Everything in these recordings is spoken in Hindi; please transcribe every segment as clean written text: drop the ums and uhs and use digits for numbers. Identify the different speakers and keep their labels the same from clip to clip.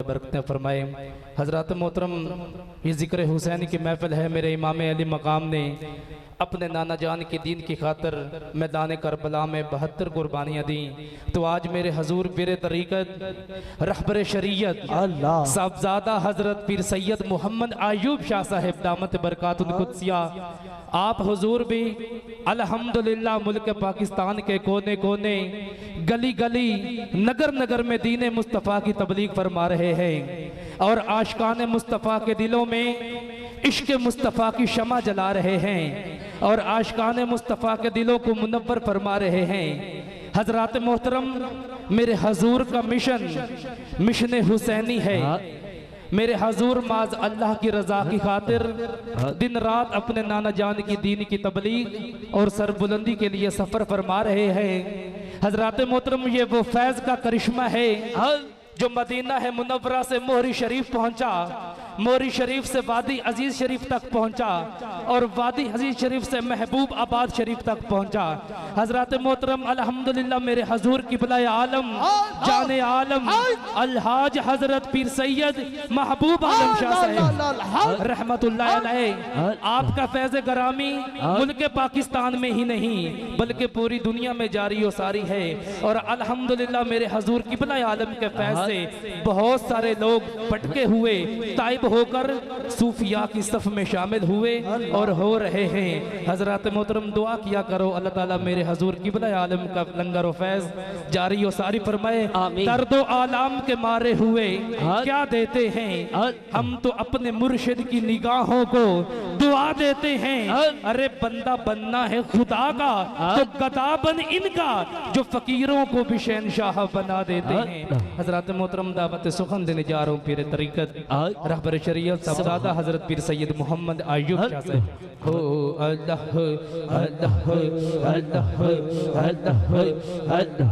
Speaker 1: बरकतें फरमाए। हज़रात मोहतरम, ये ज़िक्र हुसैन की महफिल है। मेरे इमाम अली मकाम ने अपने नाना जान के दीन की खातर मैदान करबला में 72 कुर्बानियाँ दी। तो आज मेरे हजूर पीर तरीक़त रहबर शरीयत साहबजादा हज़रत पीर सैयद मोहम्मद आयूब शाह साहिब दामत बरकातुल कुद्सिया, आप हुजूर भी अल्हम्दुलिल्लाह मुल्क पाकिस्तान के कोने कोने, गली गली, नगर नगर में दीन मुस्तफ़ा की तबलीग फरमा रहे हैं और आशिकान मुस्तफ़ा के दिलों में इश्क मुस्तफ़ा की शमा जला रहे हैं और आशिकान मुस्तफ़ा के दिलों को मुनव्वर फरमा रहे हैं। हजरात मोहतरम, मेरे हजूर का मिशन हुसैनी है। मेरे हजूर माज अल्लाह की रजा की खातिर दिन रात अपने नाना जान की दीन की तबलीग और सरबुलंदी के लिए सफ़र फरमा रहे हैं। हजरात मोहतरम, ये वो फैज़ का करिश्मा है जो मदीना है मुनव्वरा से मोहरी शरीफ पहुंचा, मोहरी शरीफ से वादी अजीज शरीफ तक पहुंचा और वादी अजीज शरीफ से महबूब आबाद शरीफ तक पहुंचा। हजरत मोहतरम अल्हम्दुलिल्लाह मेरे हजूर किबला आलम जाने आलम अलहाज हजरत पीर सैयद महबूब आलम शाह साहिब रहमतुल्लाह अलैह, आपका फैज़ गरामी मुल्क पाकिस्तान में ही नहीं बल्कि पूरी दुनिया में जारी व सारी है। और अल्हम्दुलिल्लाह मेरे हजूर किबला आलम के फैज़ से बहुत सारे लोग भटके हुए ताइब होकर सूफिया की सफ में शामिल हुए और हो रहे हैं। हजरत मोहतरम दुआ किया करो अल्लाह ताला मेरे हजूर किबला आलम का लंगर व फैज़ जारी व सारी फरमाए। दर्दो आलाम के मारे हुए क्या देते हैं हम तो अपने मुर्शिद की निगाहों को दुआ देते हैं। अरे बंदा बनना है खुदा का तो गदा बन इनका, जो फकीरों को भी शहनशाह बना देते हैं। हजरत मोहतरम दावत सुखन देने जा रहा हूँ पीर तरीक़त रहबर शरीयत साहबजादा हजरत पीर सैयद मोहम्मद आयूब शाह साहिब। हो अल्लाह अल्लाह अल्लाह अल्लाह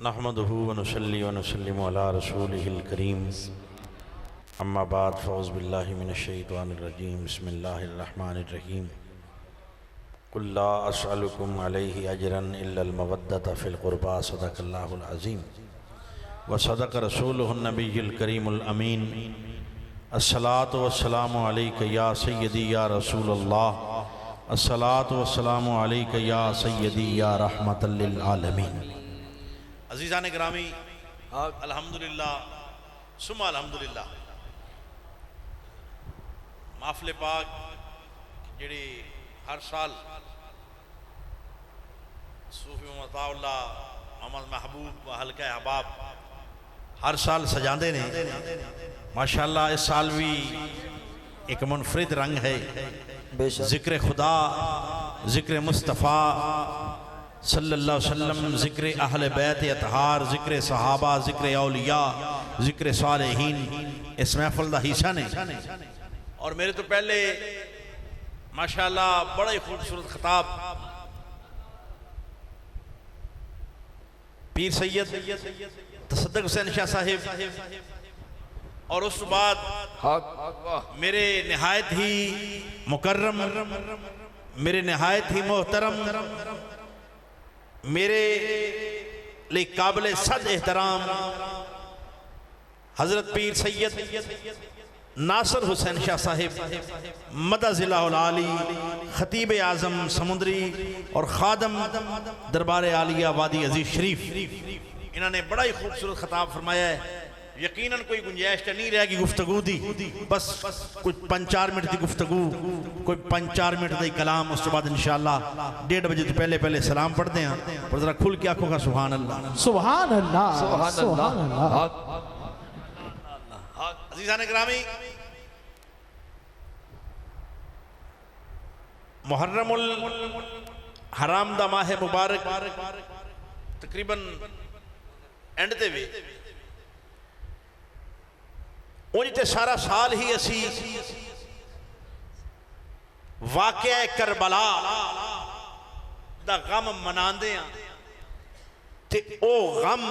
Speaker 2: नहमदुहु व नुसल्ली व नुसल्लिमु अला रसूलिहिल करीम, अम्मा बाद, फ़ऊज़ु बिल्लाहि मिनश शैतानिर रजीम, बिस्मिल्लाहिर रहमानिर रहीम। कुल ला अस्अलुकुम अलैहि अजरन इल्लल मवद्दत फ़िल क़ुरबा, सदक़ल्लाहुल अज़ीम व सदक़ रसूलुहुन नबियुल करीमुल अमीन। अस्सलातु वस्सलामु अलैका या सय्यदी या रसूलल्लाह, अस्सलातु वस्सलामु अलैका या सय्यदी या रहमतल लिल आलमीन। अज़ीज़ान गिरामी, अल्हम्दुलिल्लाह सुम्मा अल्हम्दुलिल्लाह, माफिल पाक जिहड़ी हर साल सूफी मताउल्लाह मोहम्मद महबूब व हल्का अहबाब हर साल सजाते ने। माशाअल्लाह इस साल भी एक मुनफरिद रंग है। ज़िक्र खुदा, ज़िक्र मुस्तफ़ा सल्लल्लाहु अलैहि वसल्लम, ज़िक्र अहले बैत अतहार, ज़िक्र सहाबा, ज़िक्र औलिया, ज़िक्र सालेहीन इस महफिल का हिस्सा ने। और मेरे तो पहले माशाअल्लाह बड़ा ही खूबसूरत खिताब पीर सैयद तसद्दुक़ हुसैन शाह साहिब, और उस बाद मेरे निहायत ही मुकर्रम, मेरे निहायत ही मोहतरम, मेरे लिए काबिल सद एहतराम हजरत पीर सैयद नासिर हुसैन शाह साहिब मदज़िलाहुल आली, खतीब आज़म समुंदरी और खादम दरबार आलिया वादी अजीज शरीफ, इन्होंने बड़ा ही खूबसूरत खिताब फरमाया है। यकीनन कोई गुंजाइश नहीं रहेगी गुफ्तगू दी, बस कुछ 5-4 मिनट की गुफ्तगू, कोई 5-4 मिनट का कलाम, उस बाद इंशाअल्लाह 1:30 बजे तो पहले सलाम पढ़ते हैं। और जरा खुल के आंखों का सुभान अल्लाह, सुभान अल्लाह, सुभान अल्लाह। अज़ीज़ान गिरामी, मुहर्रमुल हराम दा माह मुबारक तकरीबन एंड दे वे उन्हें सारा साल ही असी वाक़या करबला दा गम मनांदे हैं। ते ओ गम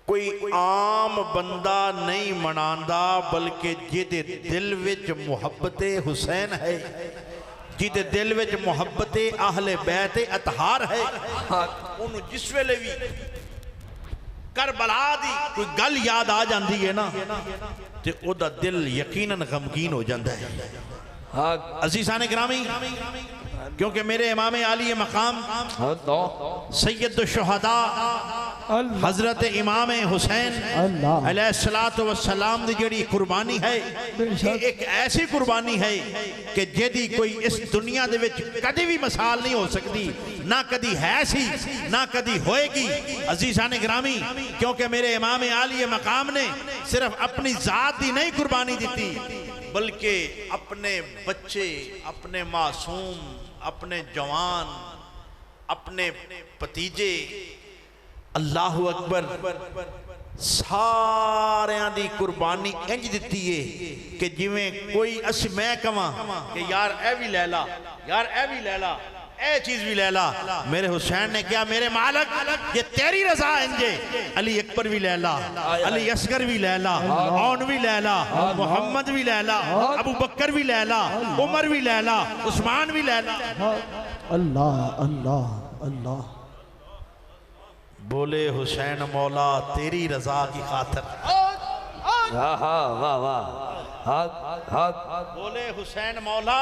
Speaker 2: कोई आम बंदा नहीं मनांदा, बल्कि जिदे दिल विच मुहब्बत हुसैन है, जिदे दिल विच मुहब्बत अहले बैत अतहार है, उन्होंने जिस वेले भी करबला दी कोई गल याद आ जाती है ना तो ओदा दिल यकीनन गमगीन हो जाता है। अज़ीज़ान गिरामी, क्योंकि मेरे इमाम आली मकाम सैयद शुहदा हजरत इमाम हुसैन अलैहिस्सलातु वस्सलाम दी जेड़ी कुर्बानी है, ये एक ऐसी कुर्बानी है कि जेदी कोई इस दुनिया दे विच कदी भी मिसाल नहीं हो सकती, ना कदी है सी ना कदी होएगी। अज़ीज़ान गिरामी, क्योंकि मेरे इमाम आली मकाम ने सिर्फ अपनी जात दी नहीं कुर्बानी दी, बल्कि अपने बच्चे, अपने मासूम, अपने जवान, अपने भतीजे, अल्लाहु अकबर, सारियां दी कुर्बानी इंज दिती है कि जिवें कोई अस मैं कवां कि यार ए भी ले ला, यार ए भी ले ला, ए चीज भी ले ला। मेरे हुसैन ने क्या, मेरे मालिक ये तेरी रजा इंजे, अली अकबर भी ले ला, अली असगर भी ले ला, औन भी ले ला, मोहम्मद भी ले ला, अबू बकर भी ले ला, उमर भी ले ला, उस्मान भी ले ला।
Speaker 3: अल्लाह अल्लाह अल्लाह।
Speaker 2: बोले हुसैन मौला तेरी रजा की खातिर, बोले हुसैन मौला,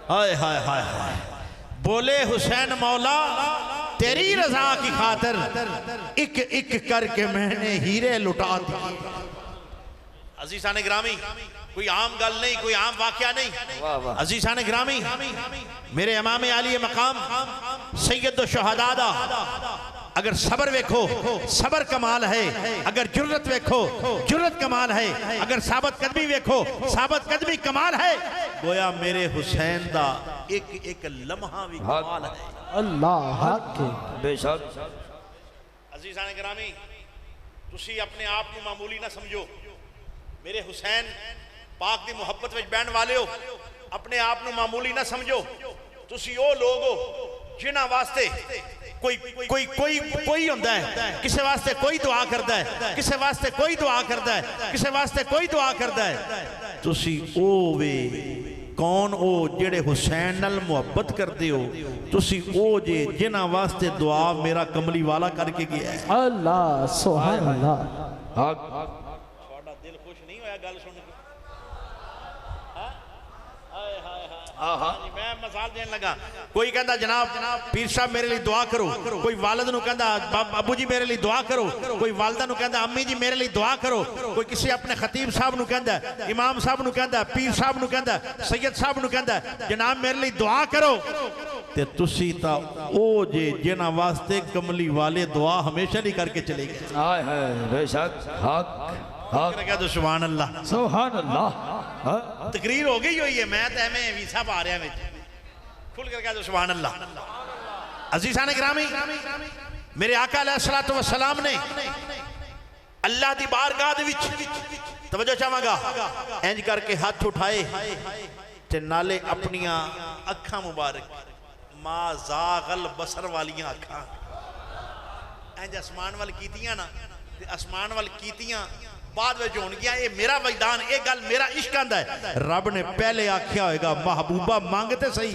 Speaker 2: हाय हाय हाय हाय, बोले हुसैन मौला तेरी रजा की खातिर एक एक करके मैंने हीरे लुटा दिए। अज़ीज़ान गिरामी, कोई आम गल नहीं, कोई आम वाकया नहीं। अज़ीज़ान गिरामी, मेरे इमाम आली मकाम सैयद शुहदा दा अगर सबर वेखो सबर कमाल है, अगर जुर्रत वेखो जुर्रत कमाल है, अगर साबत कदमी वेखो साबत कदमी कमाल है, गोया मेरे हुसैन दा एक एक लम्हा भी कमाल है।
Speaker 3: अल्लाह हक
Speaker 4: बेशक।
Speaker 2: अज़ीज़ान गिरामी, तुसी अपने आप को मामूली ना समझो, मेरे हुसैन पाक दी मुहब्बत विच बहन वाले हो, अपने आप को मामूली ना समझो। तुसी ओ लोग हो जिन्हां वास्ते कोई कोई कोई कोई होंदा है, किसी वास्ते कोई दुआ करता है, किसी वास्ते कोई दुआ करता है, किसी वास्ते कोई दुआ करता है। तुसी ओ वे कौन ओ जेड़े हुसैन नाल मुहब्बत करते हो, तुसी ओ जे जिन्हां वास्ते दुआ मेरा कमली वाला करके गया है।
Speaker 3: अल्लाह सुभान अल्लाह।
Speaker 2: थोड़ा दिल खुश नहीं होया गल सुन के? मैं मिसाल देन लगा, कोई कहता जनाब पीर साहब मेरे लिए दुआ करो, कोई वालिद नु कहता अबू जी मेरे लिए दुआ करो, कोई वालिदा नु कहता अम्मी जी मेरे लिए दुआ करो, कोई किसी अपने खतीब साहब नु कहता, इमाम साहब नु कहता, पीर साहब नु कहता, सैयद साहब नु कहता जनाब मेरे लिए दुआ करो। ते तुसी ता ओ जे जिन्हां वास्ते कमली वाले दुआ हमेशा नहीं करके चले गए।
Speaker 4: हाय हाय बेशक। हक
Speaker 2: क्या तो सुभान अल्लाह
Speaker 4: सुभान अल्लाह।
Speaker 2: तकरीर हो गई हुई है, मैं तो एवं वीसा पा रहा में खुल कर क्या तो सुभान अल्लाह। अज़ीज़ान गिरामी, मेरे आका अलैहिस्सलातु वस्सलाम ने अल्लाह दी बारगाह दे विच तवज्जो चाहांगा इंज करके हाथ उठाए ते नाले अपनियां अखां मुबारक मा ज़ागल बसर वालियां अखां इंज आसमान वाल कीतियां ना, ते आसमान वाल कीतियां बाद में होन गया। ये मेरा वजदान, ये गल मेरा इश्क आंदा है। रब ने पहले आख्या होएगा महबूबा मांगते सही,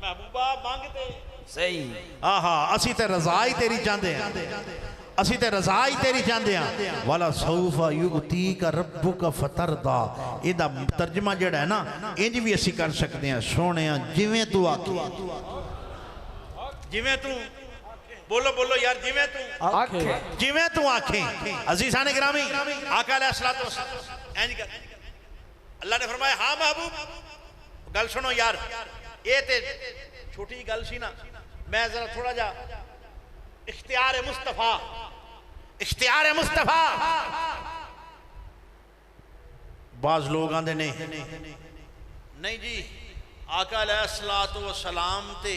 Speaker 2: महबूबा मांगते सही। आहा असी ते रज़ा ही तेरी चाहते हैं, असी ते रज़ा ही तेरी चाहते हैं। वाला सौफा युगतीका रब्बुका फतरदा, इहदा तर्जमा जिहड़ा है ना इंज भी असी कर सकते हैं, सोहणिया जिवें तू आखे, जिवें तू बोलो बोलो यार, जिवें तू आखे, जिवें तू आखे। अज़ीज़ान गिरामी, आका अलैहिस्सलातु वस्सलाम इंज कर, अल्लाह ने फरमाया हाँ महबूब गल सुनो यार, ये ते छोटी गल सी ना, मैं जरा थोड़ा जा इख्तियार मुस्तफा, इख्तियार मुस्तफा। बाज लोग आंदे ने नहीं जी आका अलैहिस्सलातु वस्सलाम ते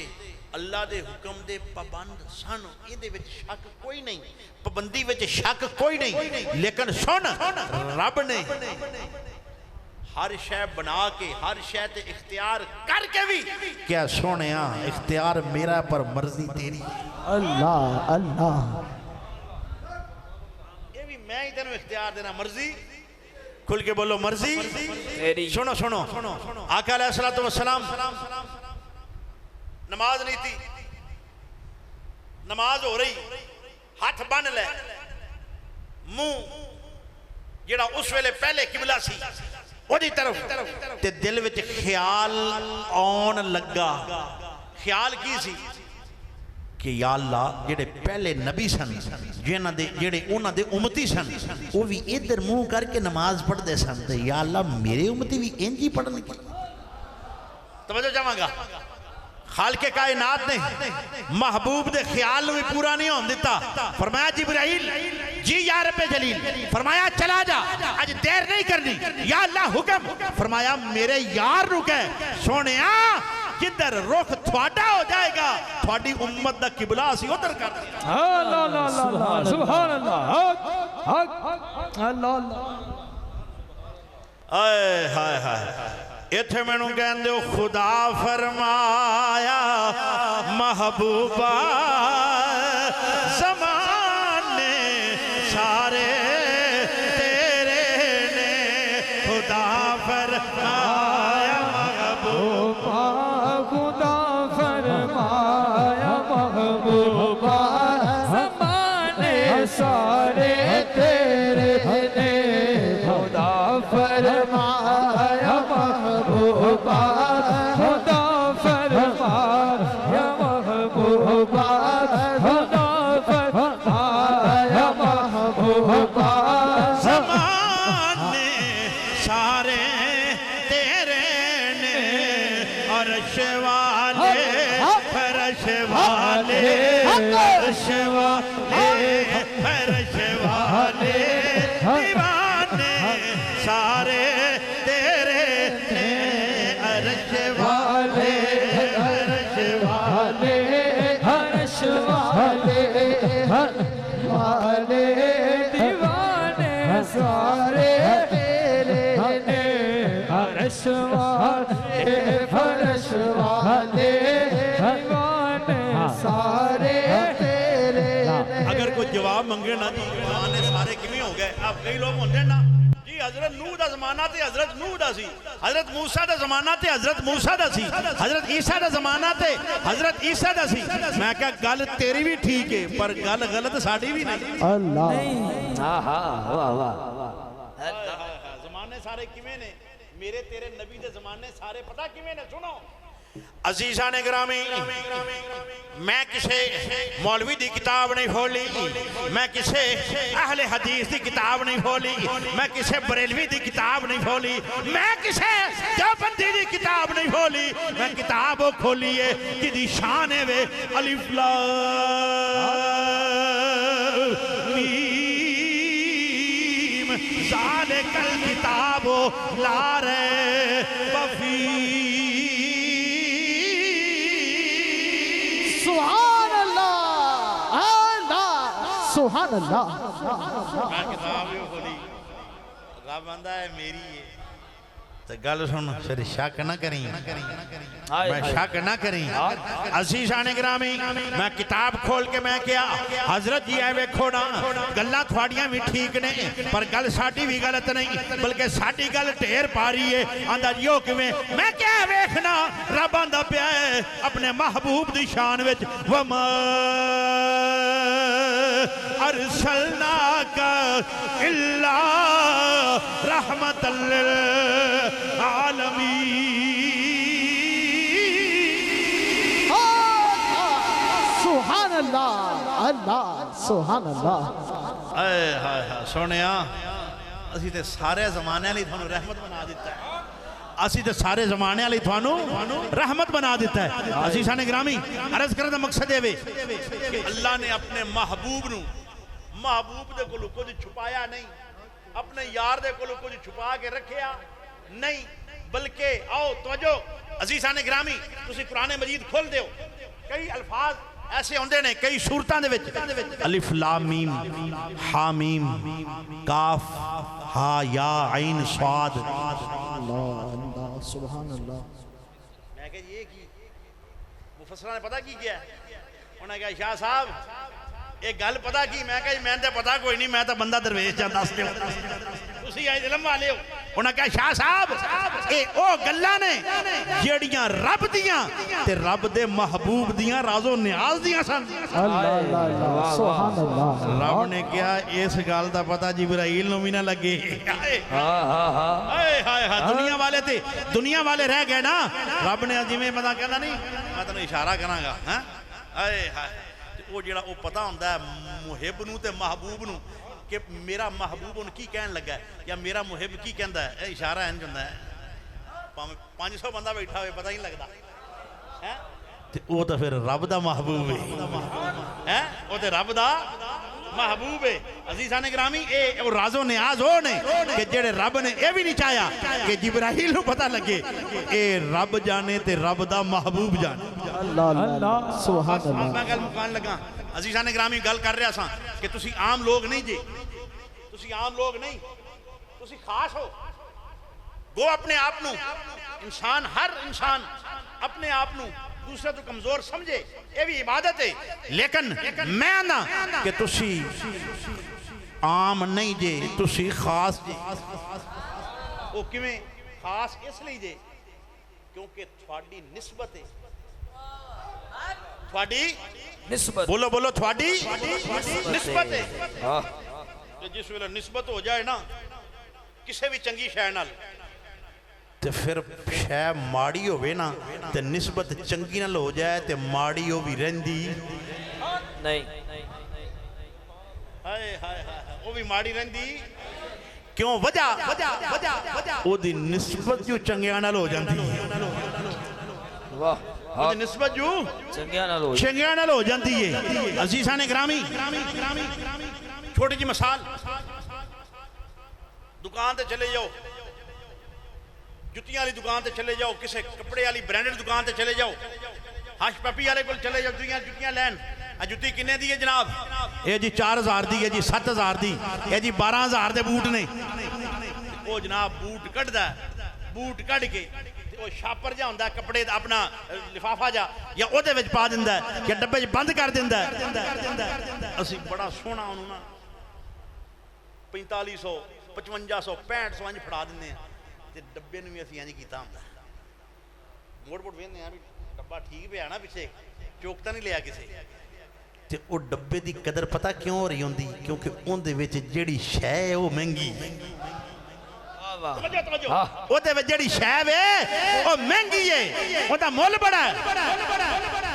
Speaker 2: अल्लाह दे हुक्म दे पाबंद सन, इहदे विच शक कोई नहीं, पाबंदी विच शक कोई नहीं, लेकिन सुन रब ने हर शय बना के हर शय ते इख्तियार करके भी क्या सोहणिया इख्तियार मेरा पर मर्जी तेरी।
Speaker 3: अल्लाह अल्लाह।
Speaker 2: ये भी मैं ही तेन इख्तियार देना, मर्जी खुल के बोलो मर्जी तेरी। सुनो सुनो आका अलैहिस्सलातु वस्सलाम नमाज नहीं थी, नमाज हो रही, हाथ बन लै, मुंह जेड़ा उस वेले पहले किबला सी ओदी तरफ, ते दिल विच ख्याल आउण लगा। ख्याल की सी कि या अल्लाह जेड़े पहले नबी सन, जिन्हां दे जेड़े उन्हां दे उम्मती सन, वो भी इधर मुंह करके नमाज पढ़ते सन, ते या अल्लाह मेरे उम्मती भी इंज ही पढ़नगे। तवज्जो चाहांगा, खालिके कायनात ने महबूब दे ख्याल भी पूरा नहीं होने दिता। फरमाया जिब्राइल जी या रब्बे जलील, फरमाया चला जा, आज देर नहीं करनी, या अल्लाह हुक्म। फरमाया मेरे यार नु कह सोनिया जिधर रुख थोड़ा हो जाएगा थोड़ी उम्मत दा किबला असी उधर कर दिया।
Speaker 4: सुभान अल्लाह, हक अल्लाह।
Speaker 2: आए हाय हाय, इत्थे मैनू कहंदे हो खुदा फरमाया महबूबा ज़माने सारे तेरे ने, खुदा फरमाया महबूबा,
Speaker 4: खुदा फरमाया महबूबा ज़माने सारे तेरे ने, खुदा फरमाया महबूबा, खुदा फरमाया महबूबा, खुदा फरमाया महबूबा
Speaker 2: ज़माने सारे तेरे ने, अर्श वाले फर्श वाले, अर्श वाले फर्श वाले, दीवाने सारे तेरे ने, अर्श वाले अर्श वाले,
Speaker 4: हर्ष वाले वाले, दीवाने सारे तेरे ने, हर्ष वाले फर्श वाले, दीवाने सारे तेरे ने।
Speaker 2: अगर कोई जवाब मंगे ना जी जवाने सारे किवें हो गए, आप कई लोग होंदे ना जी हजरत नूह दा जमाना ते हजरत नूह दा सी, हजरत मूसा दा जमाना ते हजरत मूसा दा सी, हजरत ईसा दा जमाना ते हजरत ईसा दा सी। मैं क्या गल तेरी भी ठीक है पर गल गलत साडी भी नहीं।
Speaker 3: अल्लाह
Speaker 2: जमाने सारे किवें ने, मेरे तेरे नबी दे जमाने सारे पता किवें ने, सुनो अजीज़ा ने ग्रामी, मैं किसे मौलवी दी किताब नहीं खोली, मैं किसे अहले हदीस दी किताब नहीं खोली, मैं किसे बरेलवी दी किताब नहीं खोली, मैं किसे देवबंदी दी किताब नहीं खोली, मैं किताब वो खोली है जिदी शान है वे अलिफ लाम मीम ज़ालिकल किताबो ला रैब फीह।
Speaker 3: सुभान अल्लाह, अल्लाह सुभान अल्लाह।
Speaker 2: मैं किताब यो खोली, रब आंदा है मेरी है, तो गल सुन फिर शक ना करी, मैं शक ना करी। अजीज़ा ने ग्रामी, मैं किताब खोल के मैं क्या हजरत जी है वेखो ना, गल्लां थोड़ियां भी ठीक ने पर गल साडी भी गलत नहीं, बल्कि साडी गल ढेर पा रही है। आंदा यो किवें, मैं क्या वेखना, रब आंदा पिया है अपने महबूब दी शान विच, वमा अरसलनाका इल्ला रहमतल लिल आलमीन।
Speaker 3: सुभान अल्लाह, अल्लाह सुभान अल्लाह।
Speaker 2: हाय हाय हाय सोनिया, असी ते सारे जमाने लई थानू रहमत बना दिता है, असी ते सारे जमाने लई थानू रहमत बना दिता है। अजीज़ा ने ग्रामी, अर्ज करने दा मकसद है वे कि अल्लाह ने अपने महबूब नू, महबूब दे कोलों कुछ छुपाया नहीं, अपने यार दे कोलों कुछ छुपा के रखिया नहीं, बल्कि आओ तवज्जो अजीज़ा ने ग्रामी, तुसी कुरान मजीद खोल दियो, कई अल्फाज ऐसे होंदे ने कई सूरतां दे विच, अलिफ लाम मीम हा मीम काफ हा या आइन स्वाद।
Speaker 3: अल्लाह सुभान अल्लाह।
Speaker 2: मैं कहा ये की मुफस्सरा ने पता की किया, उन्होंने कहा शाह साहब ये गल पता की, मैं कहा मैं तो पता कोई नहीं, मैं तो बंदा दरवेश जा, दस दिओ तुसीं इल्म वाले हो, उन्हें कहा शाह साहब ये ओ गल्लां ने जेड़ियां रब दियां ते रब दे महबूब दियां राजो नियाज दियां सन।
Speaker 3: अल्लाह अल्लाह अल्लाह सुभान अल्लाह।
Speaker 2: रब ने कहा इस गल का पता जिब्राइल नूं भी ना लगे। दुनिया वाले रह गए ना। रब ने जिवें बंदा कहंदा नहीं मैं तैनूं इशारा करांगा हैं आए हाय वो जेड़ा वो पता हुंदा है मुहिब नूं ते महबूब नूं कि मेरा महबूब उन की कहन लगा या मेरा मुहिब की कहता है। इशारा इंज हुंदा है भावें 500 बंदा बैठा हो पता ही नहीं लगता है ते वो तो फिर रब दा महबूब है वो तो रब दा महबूब है। अजीज़ान गिरामी ए वो राजो नियाज हो ने कि जेड़े रब ने ये भी नहीं चाहया कि जिब्राइल नूं पता लगे ए रब जाने ते रब दा महबूब जाने।
Speaker 3: अल्लाह अल्लाह सुभान अल्लाह।
Speaker 2: मैं गल मुकान लगा अजीज़ान गिरामी गल कर रहा सा कि तुसी आम लोग नहीं जे तुसी आम लोग नहीं तुसी खास हो गो अपने आप नूं इंसान हर इंसान अपने आप नूं दूसरे तो कमजोर समझे ये भी इबादत है लेकिन मैं ना कि तुसी आम नहीं जे तुसी खास जे। वो किवें खास इसलिए जे क्योंकि थोड़ी निस्बत है थोड़ी
Speaker 4: निस्बत
Speaker 2: बोलो बोलो थोड़ी निस्बत है। तो जिस वेले निस्बत हो जाए ना किसी भी चंगी शै नाल ते फिर शै माड़ी होवे ना ते निस्बत चंगी नाल हो जाए ते माड़ी हो भी रहिंदी
Speaker 4: नहीं।
Speaker 2: हाय हाय हाय वो भी माड़ी रहिंदी क्यों वजह ओदी निस्बत जो चंगियां नाल हो जांदी
Speaker 4: वाह
Speaker 2: ओदी निस्बत जो चंगियां नाल हो जांदी है। अजीज़ान गिरामी छोटी जी मिसाल दुकान ते चले जाओ जुतियां वाली दुकान ते चले जाओ किसी कपड़े वाली ब्रांडेड दुकान ते चले जाओ हश पपी वाले को चले जाओ जुतियां लैन जुती किन्ने दी है जनाब ये जी 4000 दी है जी 7000 दी ये जी 12000 दे बूट ने वो जनाब बूट कढ़दा बूट कढ़ के वो छापर जा हुंदा कपड़े दा अपना लिफाफा जा या ओदे विच पा दिंदा या डब्बे च बंद कर दिंदा असी बड़ा सोहना उन्होंने ना 4500 5500 6500 इंज फड़ा दिंदे हैं ते डब्बे नूं भी असीं इंज कीता हुंदा मोड़ मोड़ वेंदे आ भी डब्बा ठीक पिया ना पिछे चोक तां नहीं लिया किसे ते वो डब्बे दी कदर पता क्यों हो रही हुंदी क्योंकि उहदे विच जेड़ी शै है वो महंगी ओहदे विच जेड़ी शै वे वो महंगी है ओहदा मुੱਲ बड़ा है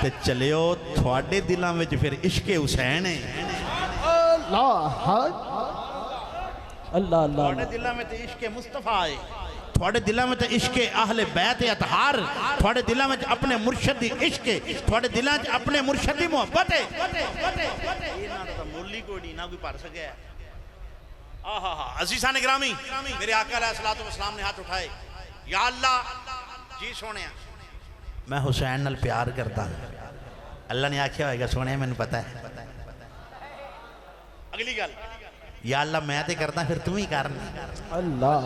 Speaker 2: ते चलियो थोड़े दिलां विच फिर इश्के हुसैन है।
Speaker 3: अल्लाह अल्लाह अल्लाह।
Speaker 2: थोड़े दिलां में तो इश्के मुस्तफा है थोड़े दिलों में तो इश्के अहले बैत अतहार थोड़े दिलों में अपने मुर्शद दी इश्क थोड़े दिलों में अपने मुर्शद दी मोहब्बत है इन्हां दा मुੱਲ ही कोई नहीं ना कोई भर सके। आहा हा अज़ीज़ान गिरामी मेरे आका अलैहिस्सलातु वस्सलाम ने हाथ उठाए या अल्लाह जी सोने मैं हुसैन नाल प्यार करता अल्लाह ने आख्या होगा सोने मैनू पता है। अगली गल या अल्लाह मैं ते करदा फिर तू ही कर
Speaker 3: अल्लाह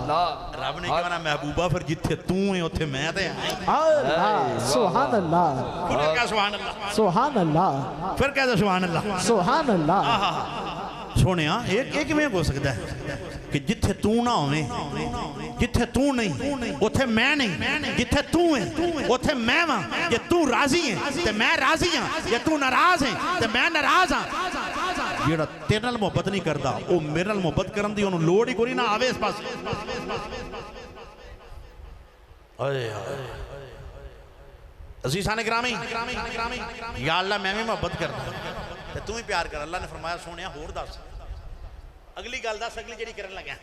Speaker 2: रब ने कहा महबूबा फिर जिथे तू है उथे मैं ते
Speaker 3: अल्लाह सुभान अल्लाह
Speaker 2: फिर क्या सुभान अल्लाह
Speaker 3: सुभान अल्लाह
Speaker 2: फिर क्या सुभान अल्लाह
Speaker 3: सुभान अल्लाह।
Speaker 2: सोने ये किवें हो सकता है कि जिथे तू ना होवे जिथे तू नहीं उथे मैं नहीं जिथे तू है उथे मैं वां जे तू राजी है ते मैं राजी हां जे तू नाराज है ते मैं नाराज हां जेड़ा तेरे नाल मोहब्बत नहीं करता वो मेरे नाल मोहब्बत करन दी ओनू लोड़ ही कोई ना आवे इस पासे। अज़ीज़ान गिरामी या अल्लाह मैं भी मोहब्बत करदा ते तू ही प्यार कर। अल्लाह ने फरमाया सोनिया होर दस अगली गल दस अगली जेड़ी करन लगा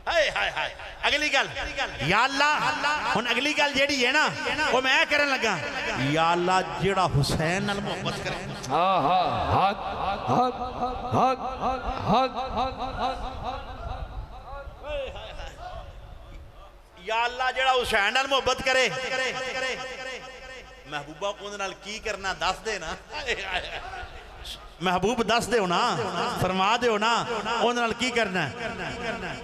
Speaker 2: हाय हाय हाय अगली गल या अल्लाह हुन अगली गल जेड़ी है ना वो मैं करन लगा या अल्लाह जेड़ा हुसैन नाल मोहब्बत करे
Speaker 4: हां हां हक हक हक हक हक
Speaker 2: या अल्लाह जेड़ा हुसैन नाल मोहब्बत करे महबूबा को उहदे नाल की करना दस दे ना महबूब दस दो ना, फरमा दो ना, उहदे नाल की करना है।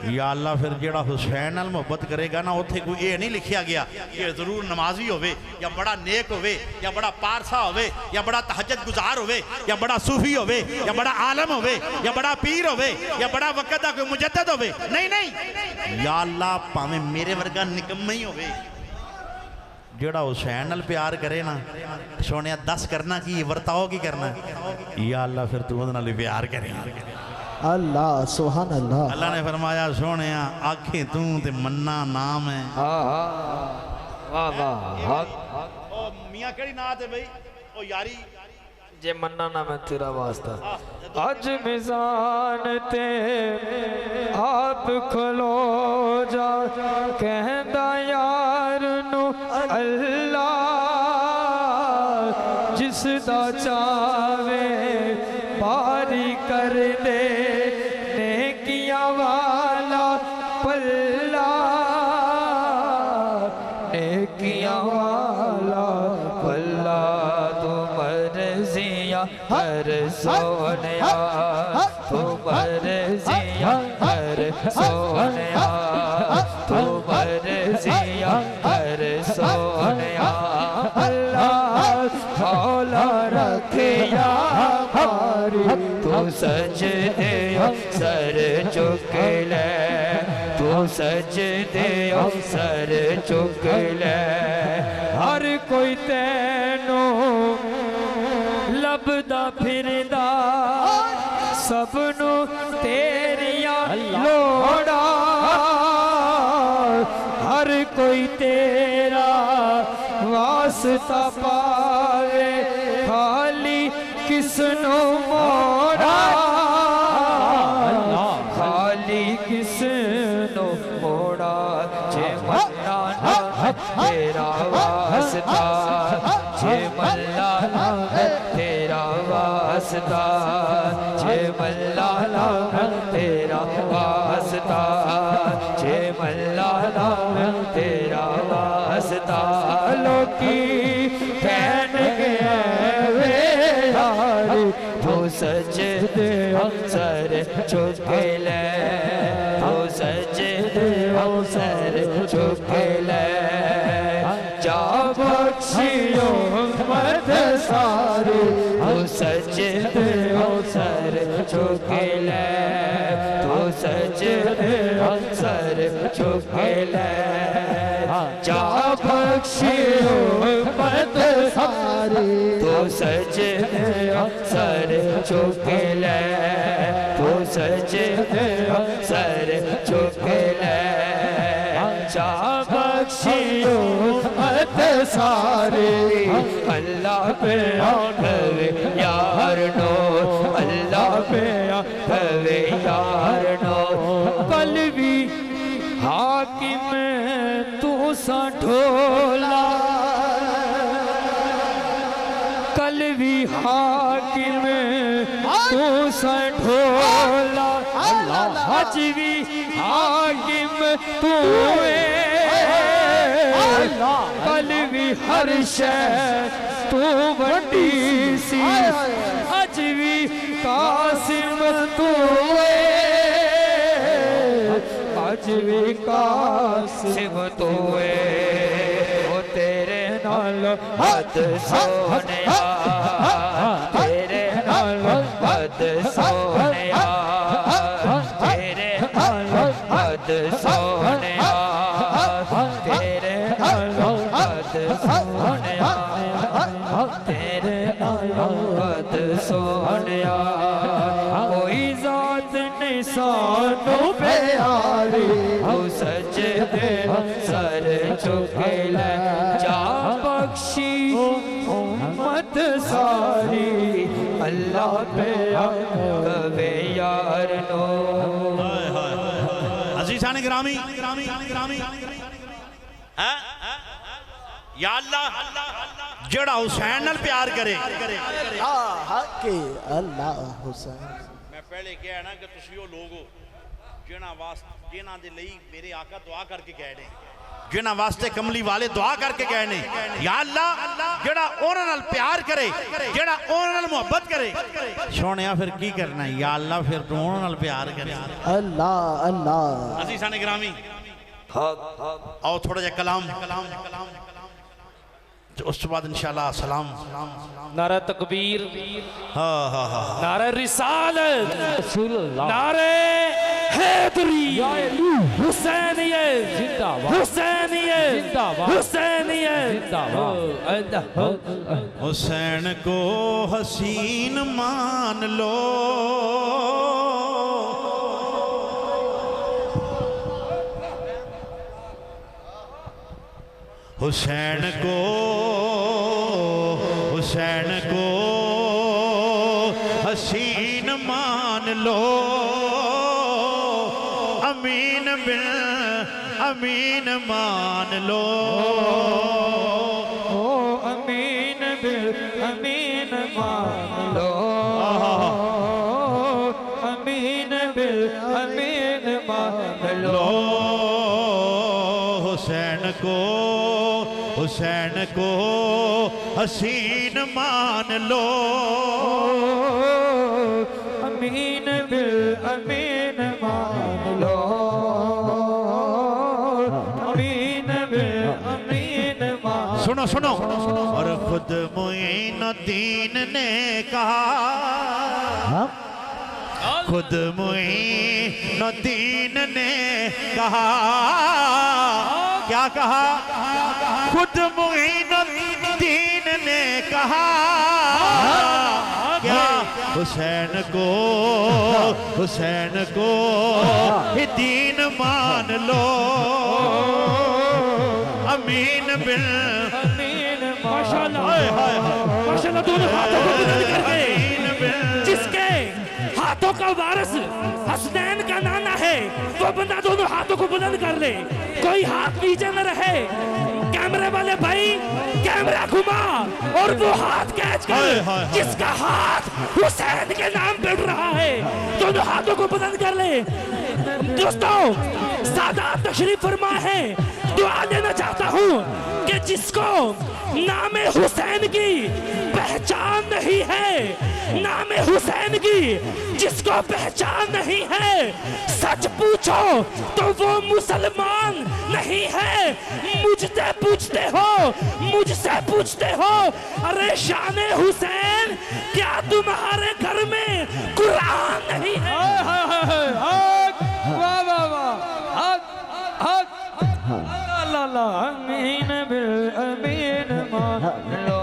Speaker 2: या अल्लाह फिर जेड़ा हुसैन नाल मुहब्बत करेगा ना, उत्थे कोई ये नहीं लिखिया गया कि जरूर नमाजी होवे या बड़ा नेक होवे या बड़ा पारसा होवे या बड़ा तहज्जुद गुजार होवे या बड़ा सूफी होवे या बड़ा आलम होवे या बड़ा पीर होवे या बड़ा वक्त दा कोई मुजद्दिद होवे। नहीं नहीं, या अल्लाह भावें मेरे वर्गा निकम्मा ही होवे, जेड़ा हुसैन नाल प्यार करे ना, सोने दस करना की वर्ताओ की करना, या अल्लाह फिर तू उहदे नाल प्यार करे।
Speaker 3: अल्लाह सुभान अल्लाह।
Speaker 2: अल्लाह ने फरमाया सोने आखे तू ते मन्ना नाम है।
Speaker 4: वाह वाह।
Speaker 2: ओ मियां केड़ी नात है भाई? ओ यारी
Speaker 4: जे मन्ना नाम है तेरा वास्ता।
Speaker 1: अज मिजान ते आप खलो जा, कहंदा यार नु अल्लाह, जिसदा चावे बारी कर दे, नेकियां वाला पल्ला, नेकियां वाला पल्ला, तू मर्जियां हर सोनिया, तू मर्जियां हर सोनिया, तू मर्जियां हर सोनिया। अल्लाह मौला रखिया हमारी, तू सजदे सर चुक ले, तू सजदे सर चुक ले। हर कोई तैनू लभदा फिरदा, सबनू तेरिया लोड़ा, हर कोई तेरा वास्ता पावे, खाली किसनू मोड़ा, खाली किसनू मोड़ा। जे मन्ना ना तेरा वास्ता, जे मल्ला ना तेरा वास्ता, जे मल्ला ना तेरा वास्ता, जे मल्ला ना तेरा वास्ता। लोकी कहने वे यारी, तू सजदे सर चुक ले, तू सजदे सर चुक ले। जा बख्शियो मत सारी, तू सजदे सर चुक ले, तू सजदे सर चुक ले। जा बख्शियो मत सारी, तू सजदे सर चुक ले, तू सजदे सर चुक ले। जा बख्शियो मत सारे, अल्लाह पे आवे यार नो, अल्लाह पे आवे यार नो। कल भी हाकिम तू सा ढोला, कल भी हाकिम तू सा ढोला, आज भी हाकिम तू कल भी हर शय तू बड़ी सी, आज भी कासिम तू आज भी कासिम तू ओ तेरे नाल हद सोनिया, तेरे नाल हद सोनिया, तेरे नाल हद सोनिया, तेरे नाल हद सोनिया, तेरे नाल हद सोनिया। कोई जात नहीं सानू प्यारी, तू सजदे सर चुक ले। जा बख्शी उम्मत सारी, अल्लाह पे कवे यार नो।
Speaker 2: अजीज़ान गिरामी, या अल्लाह जेड़ा हुसैन नाल प्यार करे,
Speaker 3: अल्लाह हुसैन।
Speaker 2: मैं पहले कहा ना कि तुसी वो लोग हो जिन्हां वास्ते जिन्हां दे लई मेरे आका दुआ करके कह रहे जिन्हां वास्ते कमली वाले दुआ करके गए ने, या अल्लाह जेड़ा उन्हां नाल प्यार करे, जेड़ा उन्हां नाल मोहब्बत करे, सोनिया फिर की करना है? या अल्लाह फिर तू उन्हां नाल प्यार करे।
Speaker 3: अल्लाह अल्लाह।
Speaker 2: अजीज़ान गिरामी, आओ थोड़ा जा कलाम, उस बाद इंशाअल्लाह सलाम।
Speaker 1: नारा तकबीर,
Speaker 2: हाँ हाँ हाँ,
Speaker 1: नारा रिसालत, नारे हैदरी, हुसैनियत जिंदाबाद, हुसैनियत जिंदाबाद, हुसैनियत जिंदाबाद।
Speaker 2: हुसैन को हसीन मान लो, हुसैन को हसीन मान लो, अमीन बिन अमीन मान लो,
Speaker 4: अमीन बिल अमीन मान लो, अमीन बिल अमीन मान लो।
Speaker 2: हुसैन को हसीन मान लो,
Speaker 4: अमीन बिल अमीन मान लो, अमीन बिल अमीन मान।
Speaker 2: सुनो सुनो, और खुद मुईनुद्दीन ने कहा, खुद मुईनुद्दीन ने कहा, क्या कहा? खुद मुईनुद्दीन ने कहा, क्या? हुसैन को ही दीन मान लो, अमीन बिल
Speaker 4: अमीन
Speaker 1: माशाल्लाह, माशाल्लाह, दोनों हाथों को बुलंद करके, जिसके हाथों का वारिस हसनैन का नाना है, वो बंदा दोनों हाथों को बुलंद कर ले, कोई हाथ नीचे न रहे। कैमरे वाले भाई कैमरा घुमा और वो हाथ कैच कर, जिसका हाथ हुसैन के नाम पे उठ रहा है, दोनों हाथों को बुलंद कर ले। दोस्तों, सादात तशरीफ फरमा है, दुआ देना चाहता हूँ कि जिसको नाम हुसैन की पहचान नहीं है, नाम हुसैन की जिसको पहचान नहीं है, सच पूछो तो वो मुसलमान नहीं है। मुझसे पूछते हो, अरे शान हुसैन क्या तुम्हारे घर में कुरान नहीं है?
Speaker 4: वाह वाह वाह, अमीन बिल अमीन मान लो।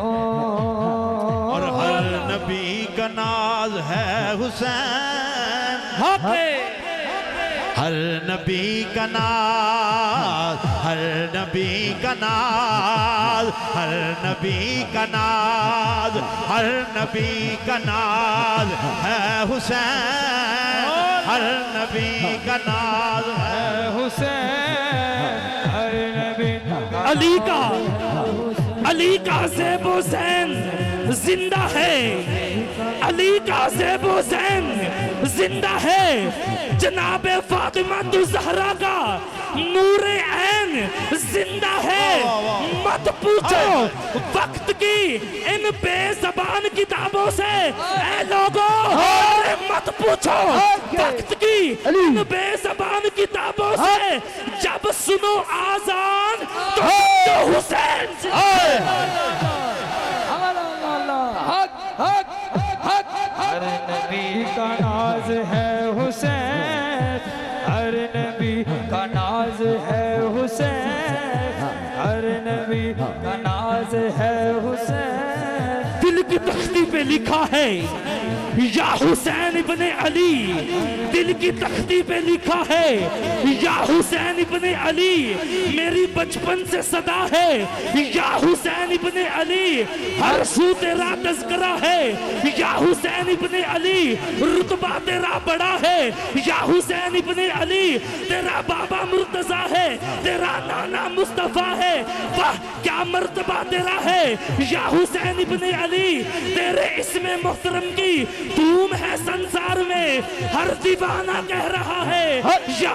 Speaker 2: और हर नबी का नाज है हुसैन, हर नबी का नाज, हर नबी का नाज, हर नबी का नाज, हर नबी का नाज है हुसैन, हर नबी का नाज है
Speaker 4: हुसैन, हर नबी
Speaker 1: अली का ज़ैब हुसैन जिंदा है, अली का ज़ैब हुसैन जिंदा है। जनाबे फातिमा तु ज़हरा का नूरे ऐन जिंदा है। मत पूछो वक्त की इन बेज़बान किताबों से, ऐ लोगों, अरे मत पूछो वक्त की इन बेज़बान किताबों से, जब सुनो आज़ान तो हुसैन से।
Speaker 4: हर नबी का नाज है हुसैन, हर नबी का नाज है हुसैन, हर नबी का नाज है हुसैन।
Speaker 1: दिल की तख्ती पे लिखा है या हुसैन इब्ने अली, दिल की तख्ती पे लिखा है या हुसैन इब्ने अली। मेरी बचपन से सदा है या हुसैन इब्ने अली, हर सू तेरा तज़किरा है या हुसैन इब्ने अली। रुतबा तेरा बड़ा है या हुसैन इब्ने अली, तेरा बाबा मुर्तज़ा है, तेरा नाना मुस्तफ़ा है, वाह क्या मर्तबा तेरा है या हुसैन इब्ने अली। तेरे इसमें मोहतरम की धूम है संसार में, हर दीवाना कह रहा है या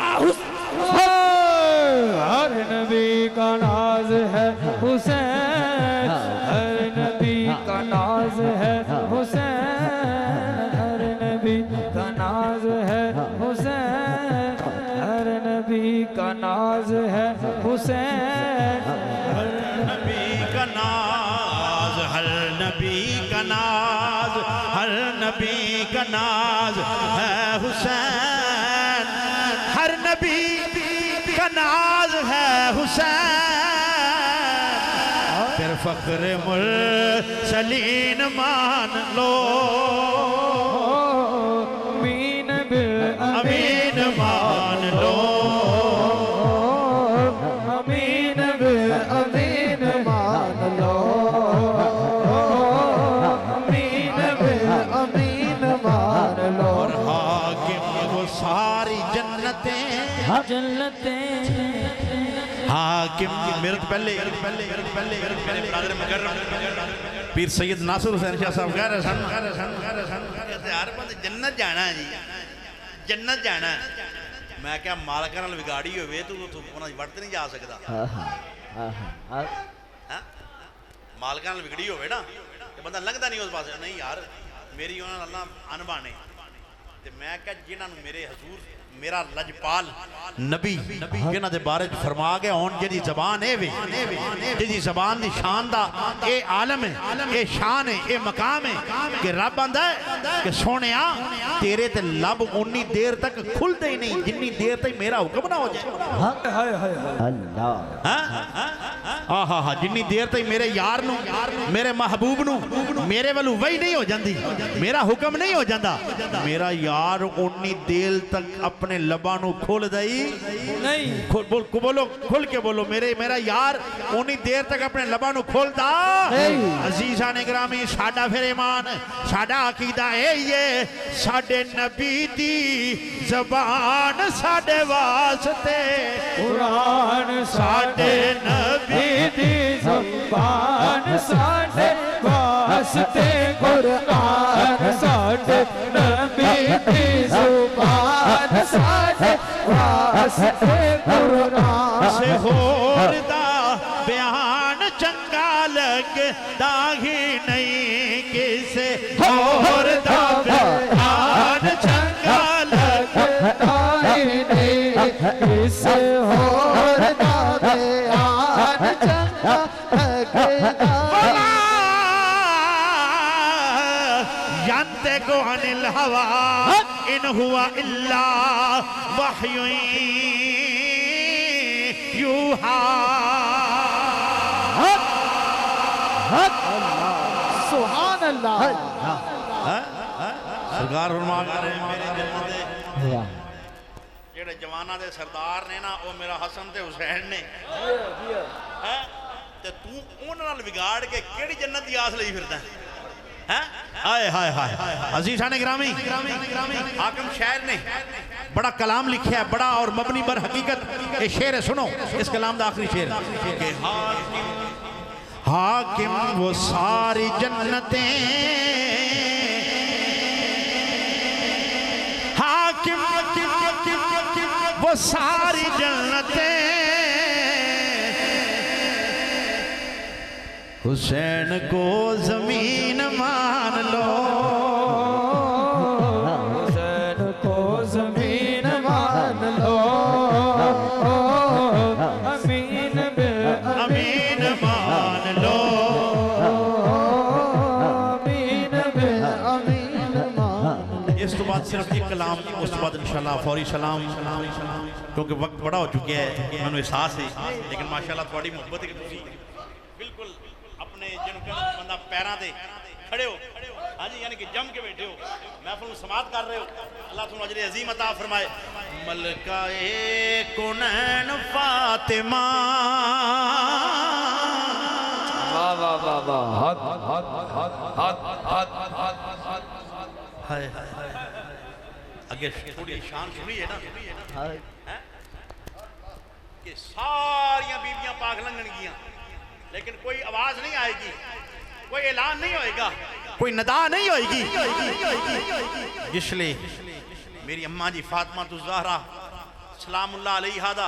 Speaker 4: हर नबी का नाज है हुसैन, हर नबी का नाज है हुसैन, हर नबी का नाज है हुसैन, हर नबी का नाज है हुसैन,
Speaker 2: हर नबी का नाज, हर नबी का नाज, हर नबी का नाज है हुसैन, हर नबी का नाज है हुसैन, फिर फख्र मुरसलीन मान लो,
Speaker 4: अमीन बिल
Speaker 2: अमीन मान लो,
Speaker 4: अमीन बिल अमीन मान लो, अमीन बिल अमीन मान लो।
Speaker 2: और हाकिम वो सारी जन्नतें,
Speaker 4: जन्नतें
Speaker 2: हाकिम की मेरे पहले पीर सैयद नासिर हुसैन शाह साहब कह रहे सन हर बंद जन्नत जाना है जी, जन्नत जाना है। मैं क्या मालका नाल विगाड़ी होवे तू उन्हां वट नहीं जा सकदा, मालका नाल विगड़ी होवे ना ते बंदा लंघदा नहीं उस पासे, नहीं यार मेरी उन्हां नाल अनबाने ते मैं क्या जिन्हां नूं मेरे हजूर मेरा लजपाल नबी जिन्हां दे बारे च फरमा गया हुण जिहदी ज़बान है वे जिहदी ज़बान दी शान दा ए आलम है, ए शान है, ए मकाम है कि रब आंदा है कि सोहणिया तेरे ते लब उन्नी देर तक खुलदे ही नहीं जिन्नी देर तक मेरा हुक्म ना हो जाए।
Speaker 4: हाय हाय
Speaker 3: अल्लाह
Speaker 2: आहा हा जिन्नी देर तक मेरे यार नू मेरे महबूब नू मेरे वालू वही नहीं हो जाती, मेरा हुक्म नहीं हो जाता, मेरा यार उन्नी देर तक अपने लबा नू खोल दई
Speaker 4: नहीं,
Speaker 2: बोलो खुल के बोलो मेरा यार उन्नी देर तक अपने लबा नू खोलदा अजीजा ने ग्रामी साडा फिर ईमान साडा अकीदा ये साडे नबी दी ज़बान साडे वास्ते
Speaker 4: कुरान साडे नबी दी ज़बान साडे वास्ते, कुरान साडे नबी दी ज़बान साडे वास्ते, कुरान
Speaker 2: से होर दा बयान चंगा लगदा ही नहीं किसे होर दा बयान चंगा
Speaker 4: लगदा ही नहीं किसे होर दा बयान चंगा लगदा।
Speaker 2: यंतिकु अनिल हवा इन हुआ इल्ला वह्यु यूहा।
Speaker 3: सुभान अल्लाह
Speaker 2: सरकार फरमा कर रहे मेरे जन्नत जेड़े जवाना दे सरदार ने ना वो मेरा हसन ते हुसैन ने हैं ते तू उन्हां नाल बिगाड़ के केड़ी जन्नत दी आस लई फिरदा हैं? हाय हाय हाय अजीज़ान गिरामी हाकिम शायर ने बड़ा कलाम लिखा है बड़ा और मबनी बर हकीकत। ये शेर है सुनो इस कलाम का आखिरी शेर कि हाकिम वो सारी जन्नतें हाकिम वो सारी जन्नतें हुसैन को जमीन मान लो
Speaker 4: हुसैन को जमीन मान लो अमीन
Speaker 2: अमीन मान लो
Speaker 4: अमीन अमीन मान लो।
Speaker 2: इस तो बाद सिर्फ एक कलाम उस तो बाद इंशाल्लाह फौरी सलाम क्योंकि वक्त बड़ा हो चुका है मैंने एहसास है लेकिन माशाल्लाह थोड़ी मोहब्बत है कि तुसी बिल्कुल अपने जिनके बंदा पैरों से खड़े हो हाँ जी यानी कि जम के बैठे हो महफिल में समात कर रहे हो अल्लाह तुम अजर अजीम अता फरमाए। मलका ए कुनैन फातिमा
Speaker 4: वाह वाह वाह वाह हक हक हक हक हक
Speaker 2: हाय आगे थोड़ी शान सुनी है ना कि सारियां बीबियां पाक लंघनगियां लेकिन कोई आवाज नहीं आएगी कोई ऐलान नहीं होएगा कोई नदा नहीं होएगी इसलिए मेरी अम्मा जी फातिमा तुज़हरा सलामुल्लाह अलैहा दा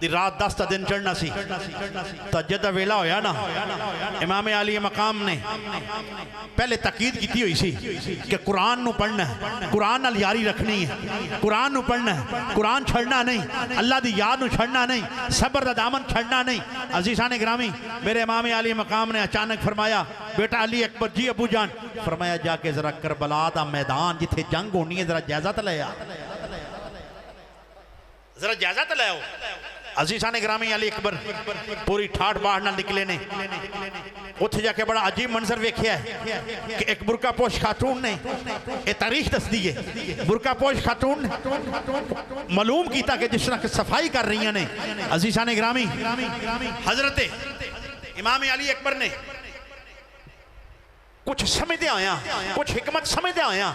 Speaker 2: दी रात 10 का दिन चढ़ना सी तहज्जुद दा वेला होया ना इमाम अली मकाम ने पहले तकीद की हुई सी कि कुरान नू पढ़ना है कुरान नाल यारी रखनी है कुरान नू पढ़ना है कुरान छड़ना नहीं अल्लाह दी याद नू छड़ना नहीं सबर दा दामन छड़ना नहीं। अजीज़ान गिरामी मेरे इमाम अली मकाम ने अचानक फरमाया बेटा अली अकबर जी अबू जान फरमाया जाके जरा करबला दा मैदान जिथे जंग होनी है जरा जायजा तो ले आ जरा जायजा तो ले आओ। अजीज़ान गिरामी अली अकबर पूरी ठाठ बाढ़ नाल निकले ने उत्थे जाके बड़ा अजीब मंजर वेख्या है कि एक बुरकापोश खातून ने ये तारीख दसदी है बुरकापोश खातून मालूम किया कि जिस तरह सफाई कर रही ने अजीज़ान गिरामी हजरत इमाम अली अकबर ने कुछ समझदे आया कुछ हिकमत समझदे आया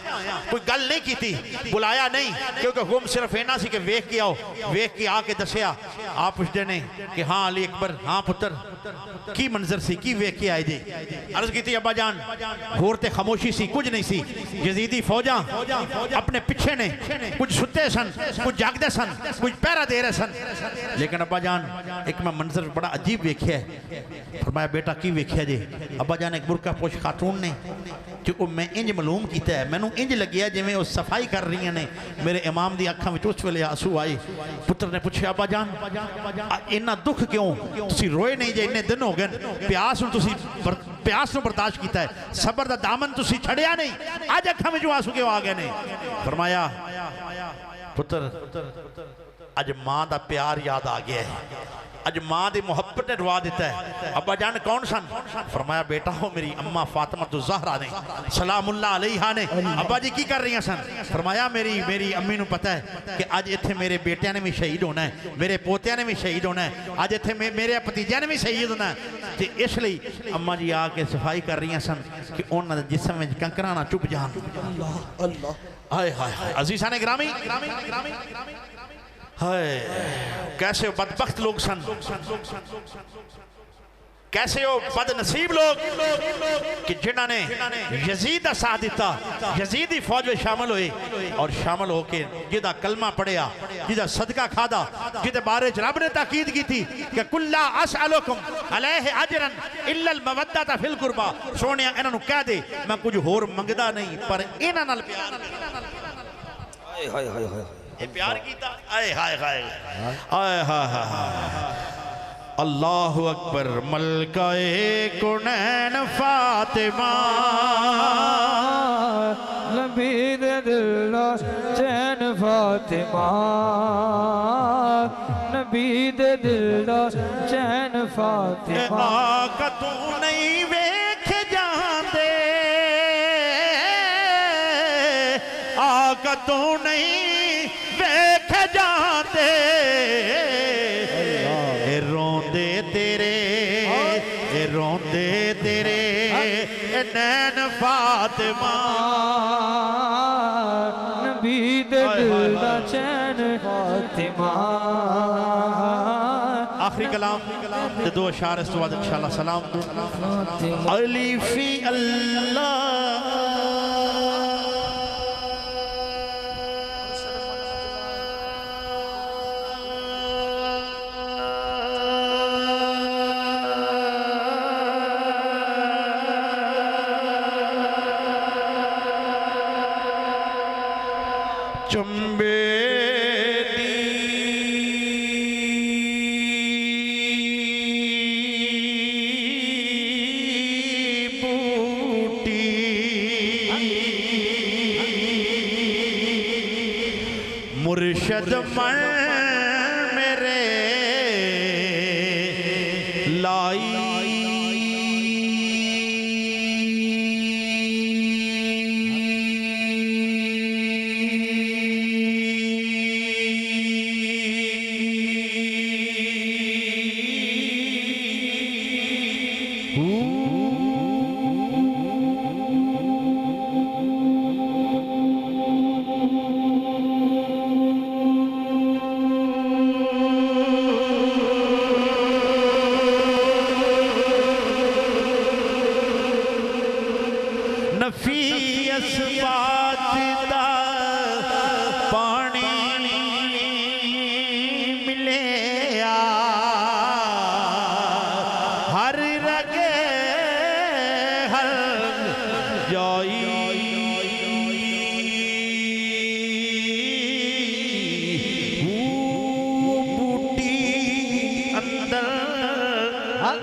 Speaker 2: कोई गल नहीं की थी बुलाया नहीं क्योंकि हुक्म सिर्फ इना सी कि वेख के आओ वेख के आके दसिया आप पुछते ने कि हाँ अली अकबर हाँ पुत्र की मंजर सी की वेख के आए जी अर्ज की अब्बा जान होर ते खामोशी सी कुछ नहीं सी यजीदी फौजा अपने पिछे ने कुछ सुते सन कुछ जागदे सन कुछ पहरा दे रहे सन लेकिन अब्बा जान एक मैं मंजर बड़ा अजीब वेख्या फरमाया बेटा की वेख्या जी अब्बा जान एक बुरका पोश खातून ने कि मैं इंज मालूम किया है मैनू इंज लग्या जिवें वो सफाई कर रही ने मेरे इमाम दी अखां विच उस वेले आंसू आए पुत्र ने पूछा अब्बा जान इन्ना दुख क्यों तुसी रोए नहीं जे इन्ने दिन हो गए प्यास नूं तुसी प्यास नूं बर्दाश्त किया है सबर दा दामन तुसी छड़िया नहीं अज अखां विचों आंसू क्यों आ गए ने फरमाया पुत्र अज मां दा प्यार याद आ गया है अज मां दी मोहब्बत ने रुआ दिता है। अब्बा जान कौन सन फरमाया बेटा हो मेरी अम्मा फातिमा तो ज़हरा ने सलामुल्लाह अलैहा ने अब्बा जी की कर रही सन फरमाया मेरी अम्मी नूं पता है कि अज इत्थे मेरे बेटियां ने भी शहीद होना है मेरे पोतियां ने भी शहीद होना है अज इत्थे मेरे भतीजियां ने भी शहीद होना है तो इसलिए अम्मा जी आके सफाई कर रही सन कि उन्हां दे जिस्म विच कंकरां ना चुभ जान। अल्लाह अल्लाह हाय हाय अज़ीज़ान गिरामी हाय कैसे बदबख्त लोग सन कैसे वो बदनसीब लोग कि जिन्होंने यजीद का साथ दिता यजीद की फौज में शामिल हुए और शामिल होके जिदा कलमा पढ़िया जिदा सदका खादा जिदे बारे रब ने ताकीद की थी कि कुल्ला असअलुकुम अलैहि अजरन इल्लल मवद्दत फिल कुर्बा सोनिया इन्हां कह दे मैं कुछ होर मंगदा नहीं पर इन्हां नाल प्यार हाय हाय हाय हाय ये प्यार कीता आए हाय हाय आए हाय हाय अल्लाहु अकबर मलकाए कुनैन फातिमा
Speaker 3: लबीद दिल चैन फातिमा नबीद दिल चैन फातिमा
Speaker 2: आका तू नहीं वेख जांदे आका तू नहीं वेख जाते रोंदे तेरे नैन फातिमा
Speaker 3: नबी दिल दा चैन फातिमा।
Speaker 2: आखिरी कलाम ते दो अशार इस बाद इंशाअल्लाह सलाम अली फी अल्लाह चंबे बूटी मुर्शद मन मेरे लाई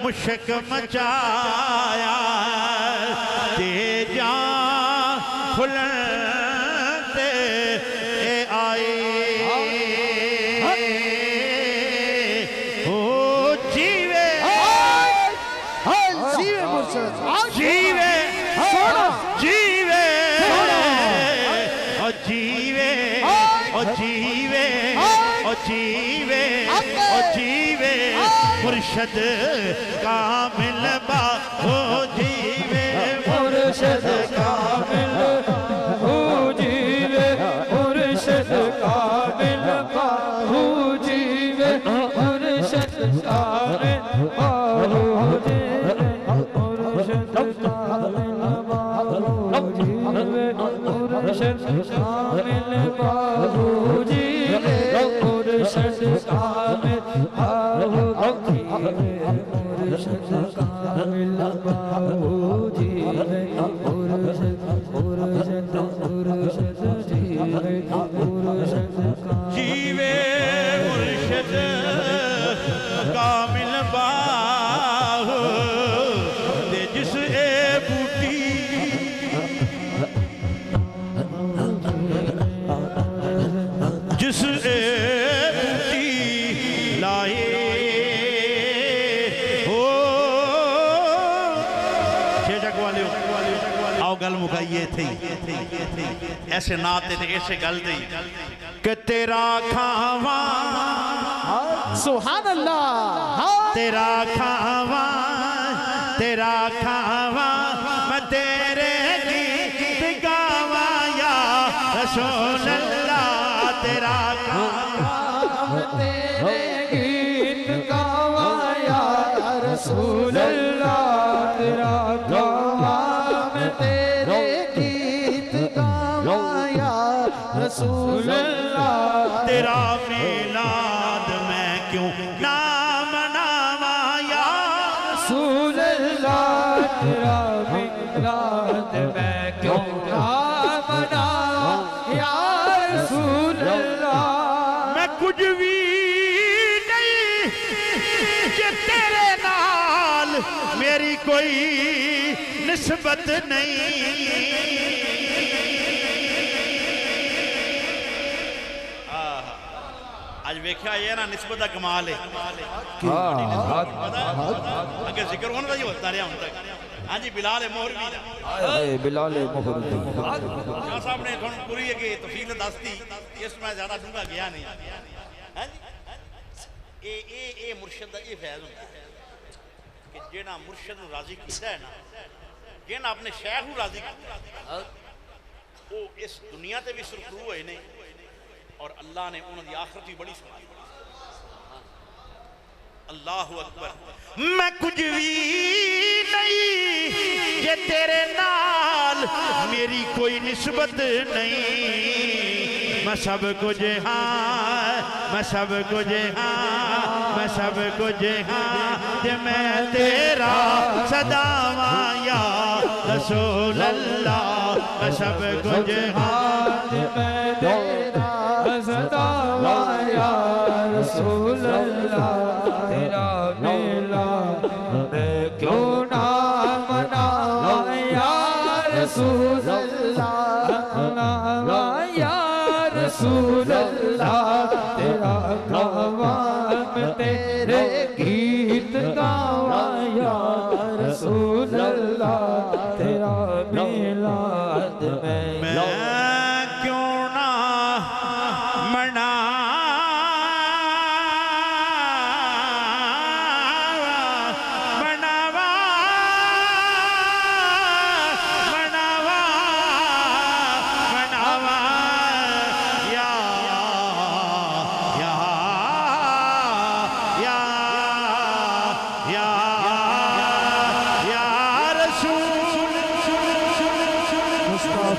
Speaker 2: मुश्क मचाया ते जान खुलते आए ओ जीवे
Speaker 3: जीवे मुर्शिद
Speaker 2: जीवे जीवे ओ जीवे ओ जीवे ओ जीवे ओ जीवे मुर्शद कामिल बा ओ जीवे
Speaker 3: मुर्शिद कामिल हो जीवे मुर्शिद कामिल बाहू जीवे मुर्शिद कामिल बाहू जीवे मुर्शिद कामिल बाहू जीवे मुर्शिद कामिल बाहू जीवे मुर्शिद कामिल बाहू जीवे मुर्शिद कामिल बाहू जीवे मुर्शिद मुर्शिद मुर्शिद जीवे मुर्शिद
Speaker 2: जीवे मुर्शद कामिल बाहू ते जिस ए बूटी जिस ए बूटी लाए हो शेजक वाले आओ गल मुकाइए थी ऐसे नाते ते ऐसे गल दी कि तेरा खावा
Speaker 3: सुभान अल्लाह
Speaker 2: तेरा खावा मैं तेरे गीत गावा या रसूल अल्लाह तेरा खावा
Speaker 3: तेरे गीत गावा या रसूल अल्लाह तेरा गावा मैं तेरे गीत गावा या रसूल अल्लाह
Speaker 2: तेरा मिलाद मैं क्यों ना मनावा या
Speaker 3: रसूल अल्लाह तेरा मिलाद मैं क्यों ना मनावा या रसूल अल्लाह
Speaker 2: मैं कुछ भी नहीं कि तेरे नाल मेरी कोई निस्बत नहीं आज वेख्या ये ना निस्बत का कमाल है अगर जिक्र होना था ये होता रहा हम तक हाँ जी बिलाल मोहर भी
Speaker 3: बिलाल मोहर
Speaker 2: शाह साहब ने थोड़ी पूरी है कि तफसील दस दी इसमें ज्यादा डूंगा गया नहीं हैं जी ए मुर्शिद दा ये फैज़ होता है कि जेना मुर्शिद नूं राजी कीता है ना जेना अपने शेख नूं राजी कीता वो इस दुनिया ते भी सुरखरू होए ने और अल्लाह ने उन्हां दी आखिरत भी बड़ी सुनाई अल्लाहु अकबर मैं कुछ भी नहीं ये तेरे नाल मेरी कोई निस्बत नहीं मैं सब कुछ हाँ मैं सब कुछ हाँ मैं सब कुछ हाँ जे मैं तेरा सदावा या रसूल अल्लाह मैं सब कुछ हाँ जे मैं तेरा
Speaker 3: सदावा या रसूल अल्लाह तेरा मेला मैं क्यों ना मनावा या रसूल अल्लाह या रसूल अल्लाह तेरा गावा मैं तेरे गीत गावा या रसूल अल्लाह